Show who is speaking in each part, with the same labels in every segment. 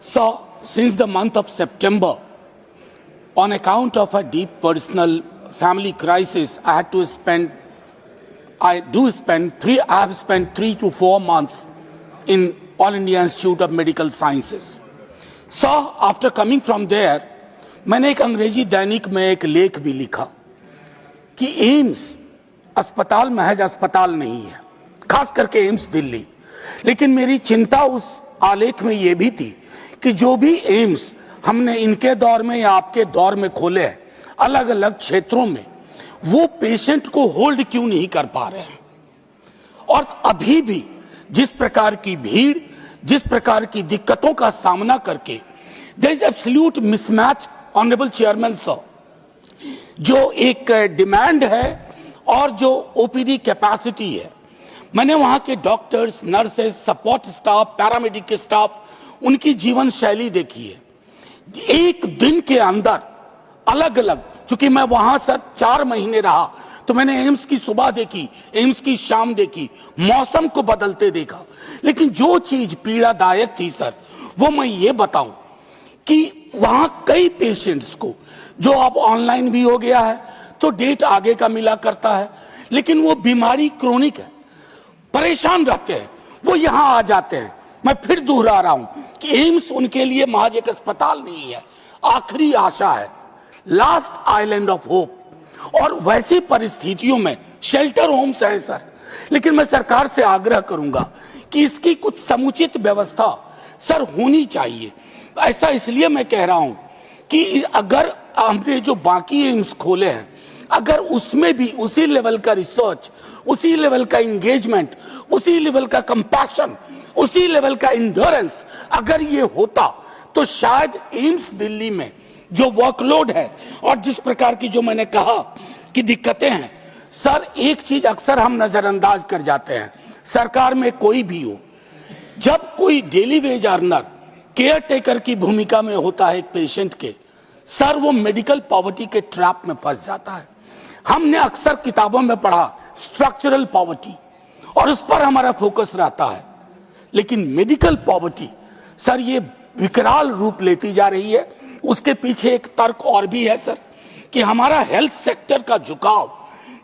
Speaker 1: So, since the month of September, on account of a deep personal family crisis, I have spent 3 to 4 months in All India Institute of Medical Sciences. So, after coming from there, मैंने एक अंग्रेजी दैनिक में एक लेख भी लिखा कि AIIMS अस्पताल महज अस्पताल नहीं है, खास करके एम्स दिल्ली। लेकिन मेरी चिंता उस आलेख में ये भी थी कि जो भी एम्स हमने इनके दौर में या आपके दौर में खोले हैं अलग अलग क्षेत्रों में, वो पेशेंट को होल्ड क्यों नहीं कर पा रहे हैं। और अभी भी जिस प्रकार की भीड़, जिस प्रकार की दिक्कतों का सामना करके there is absolute mismatch honourable chairman sir, जो एक डिमांड है और जो ओपीडी कैपेसिटी है। मैंने वहां के doctors, nurses, support staff, paramedic staff, उनकी जीवन शैली देखी है। एक दिन के अंदर अलग अलग, चूंकि मैं वहां सर 4 महीने रहा, तो मैंने एम्स की सुबह देखी, एम्स की शाम देखी, मौसम को बदलते देखा। लेकिन जो चीज पीड़ादायक थी सर, वो मैं ये बताऊं कि वहां कई पेशेंट्स को, जो अब ऑनलाइन भी हो गया है तो डेट आगे का मिला करता है, लेकिन वो बीमारी क्रोनिक है, परेशान रहते हैं, वो यहां आ जाते हैं। मैं फिर दोहरा रहा हूं कि एम्स उनके लिए महज एक अस्पताल नहीं है, आखिरी आशा है, लास्ट आइलैंड ऑफ होप। और वैसी परिस्थितियों में शेल्टर होम्स हैं सर, लेकिन मैं सरकार से आग्रह करूंगा कि इसकी कुछ समुचित व्यवस्था सर होनी चाहिए। ऐसा इसलिए मैं कह रहा हूं कि अगर हमने जो बाकी एम्स खोले हैं, अगर उसमें भी उसी लेवल का रिसर्च, उसी लेवल का एंगेजमेंट, उसी लेवल का कंपैशन, उसी लेवल का इंड्योरेंस अगर ये होता, तो शायद एम्स दिल्ली में जो वर्कलोड है और जिस प्रकार की जो मैंने कहा कि दिक्कतें हैं सर, एक चीज अक्सर हम नजरअंदाज कर जाते हैं, सरकार में कोई भी हो, जब कोई daily veg earner care taker की भूमिका में होता है एक पेशेंट के, सर वो मेडिकल पॉवर्टी के ट्रैप में फंस जाता है। हमने अक्सर किताबों में पढ़ा स्ट्रक्चरल पॉवर्टी, और उस पर हमारा फोकस रहता है, लेकिन मेडिकल पॉवर्टी सर ये विकराल रूप लेती जा रही है। उसके पीछे एक तर्क और भी है सर कि हमारा हेल्थ सेक्टर का झुकाव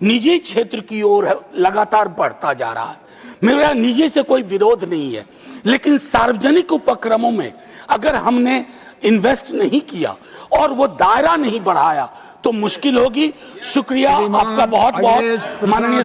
Speaker 1: निजी क्षेत्र की ओर लगातार बढ़ता जा रहा है। मेरा निजी से कोई विरोध नहीं है, लेकिन सार्वजनिक उपक्रमों में अगर हमने इन्वेस्ट नहीं किया और वो दायरा नहीं बढ़ाया तो मुश्किल होगी। शुक्रिया आपका बहुत बहुत माननीय